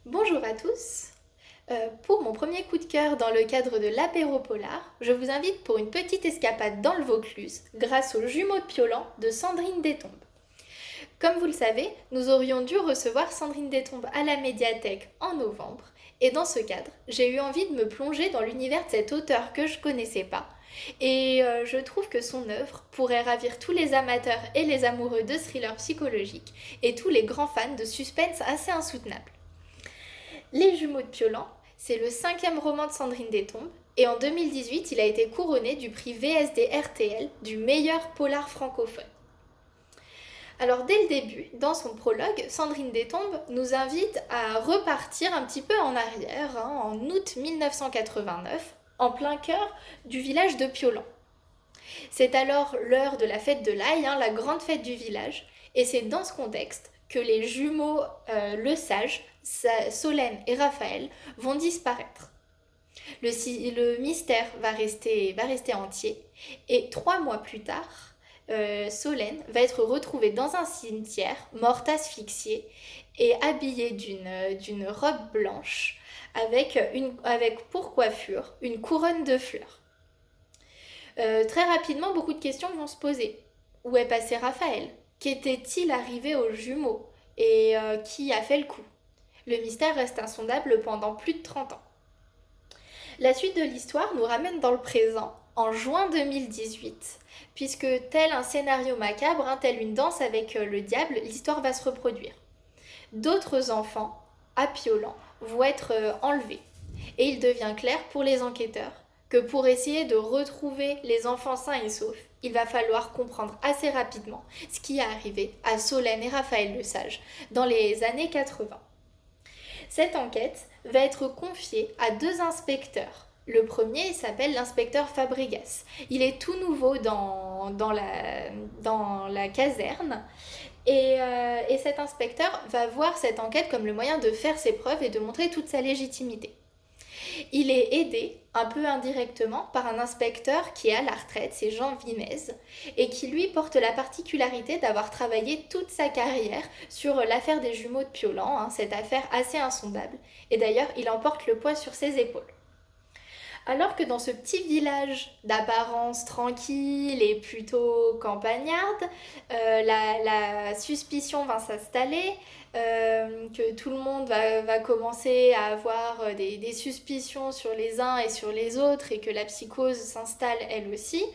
Bonjour à tous. Pour mon premier coup de cœur dans le cadre de l'apéro polar, je vous invite pour une petite escapade dans le Vaucluse grâce aux jumeaux de Piolan de Sandrine Détombe. Comme vous le savez, nous aurions dû recevoir Sandrine Détombe à la médiathèque en novembre et dans ce cadre, j'ai eu envie de me plonger dans l'univers de cet auteur que je connaissais pas. Et je trouve que son œuvre pourrait ravir tous les amateurs et les amoureux de thrillers psychologiques et tous les grands fans de suspense assez insoutenables. Les jumeaux de Piolan, c'est le cinquième roman de Sandrine Détombe, et en 2018, il a été couronné du prix VSD RTL du meilleur polar francophone. Alors dès le début, dans son prologue, Sandrine Détombe nous invite à repartir un petit peu en arrière, en août 1989, en plein cœur du village de Piolan. C'est alors l'heure de la fête de l'ail, la grande fête du village, et c'est dans ce contexte que les jumeaux Le Sage, Solène et Raphaël, vont disparaître. Le mystère va rester entier, et 3 mois plus tard, Solène va être retrouvée dans un cimetière, morte asphyxiée, et habillée d'une robe blanche, avec pour coiffure une couronne de fleurs. Très rapidement, beaucoup de questions vont se poser. Où est passé Raphaël? Qu'était-il arrivé aux jumeaux? Et qui a fait le coup? Le mystère reste insondable pendant plus de 30 ans. La suite de l'histoire nous ramène dans le présent, en juin 2018, puisque tel un scénario macabre, tel une danse avec le diable, l'histoire va se reproduire. D'autres enfants, à Piolan, vont être enlevés. Et il devient clair pour les enquêteurs que pour essayer de retrouver les enfants sains et saufs, il va falloir comprendre assez rapidement ce qui est arrivé à Solène et Raphaël Le Sage dans les années 80. Cette enquête va être confiée à 2 inspecteurs. Le premier s'appelle l'inspecteur Fabregas. Il est tout nouveau dans la caserne et cet inspecteur va voir cette enquête comme le moyen de faire ses preuves et de montrer toute sa légitimité. Il est aidé, un peu indirectement, par un inspecteur qui est à la retraite, c'est Jean Vimez, et qui lui porte la particularité d'avoir travaillé toute sa carrière sur l'affaire des jumeaux de Piolan, cette affaire assez insondable, et d'ailleurs il emporte le poids sur ses épaules. Alors que dans ce petit village d'apparence tranquille et plutôt campagnarde, la suspicion va s'installer, que tout le monde va commencer à avoir des suspicions sur les uns et sur les autres et que la psychose s'installe elle aussi,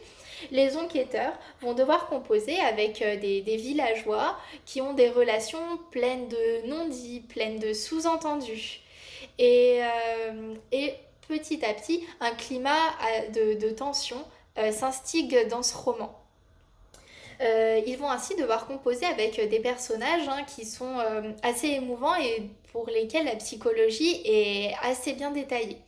les enquêteurs vont devoir composer avec des villageois qui ont des relations pleines de non-dits, pleines de sous-entendus. Et petit à petit, un climat de tension s'instigue dans ce roman. Ils vont ainsi devoir composer avec des personnages qui sont assez émouvants et pour lesquels la psychologie est assez bien détaillée.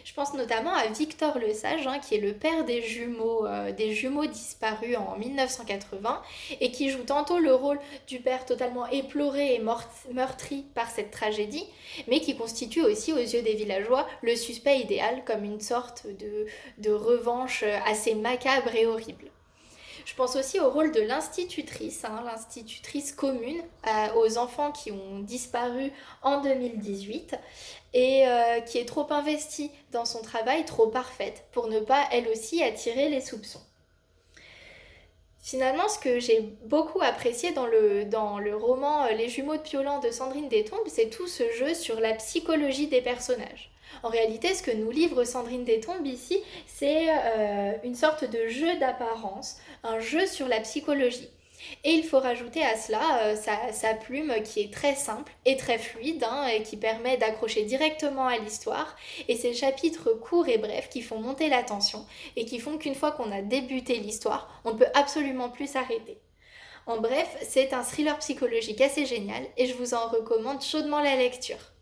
Je pense notamment à Victor Lesage, qui est le père des jumeaux disparus en 1980 et qui joue tantôt le rôle du père totalement éploré et meurtri par cette tragédie, mais qui constitue aussi aux yeux des villageois le suspect idéal comme une sorte de revanche assez macabre et horrible. Je pense aussi au rôle de l'institutrice commune aux enfants qui ont disparu en 2018 et qui est trop investie dans son travail, trop parfaite, pour ne pas elle aussi attirer les soupçons. Finalement, ce que j'ai beaucoup apprécié dans le roman Les jumeaux de Piolan de Sandrine Détombe, c'est tout ce jeu sur la psychologie des personnages. En réalité, ce que nous livre Sandrine Détombe ici, c'est une sorte de jeu d'apparence, un jeu sur la psychologie. Et il faut rajouter à cela sa plume qui est très simple et très fluide et qui permet d'accrocher directement à l'histoire et ses chapitres courts et brefs qui font monter la tension et qui font qu'une fois qu'on a débuté l'histoire, on ne peut absolument plus s'arrêter. En bref, c'est un thriller psychologique assez génial et je vous en recommande chaudement la lecture.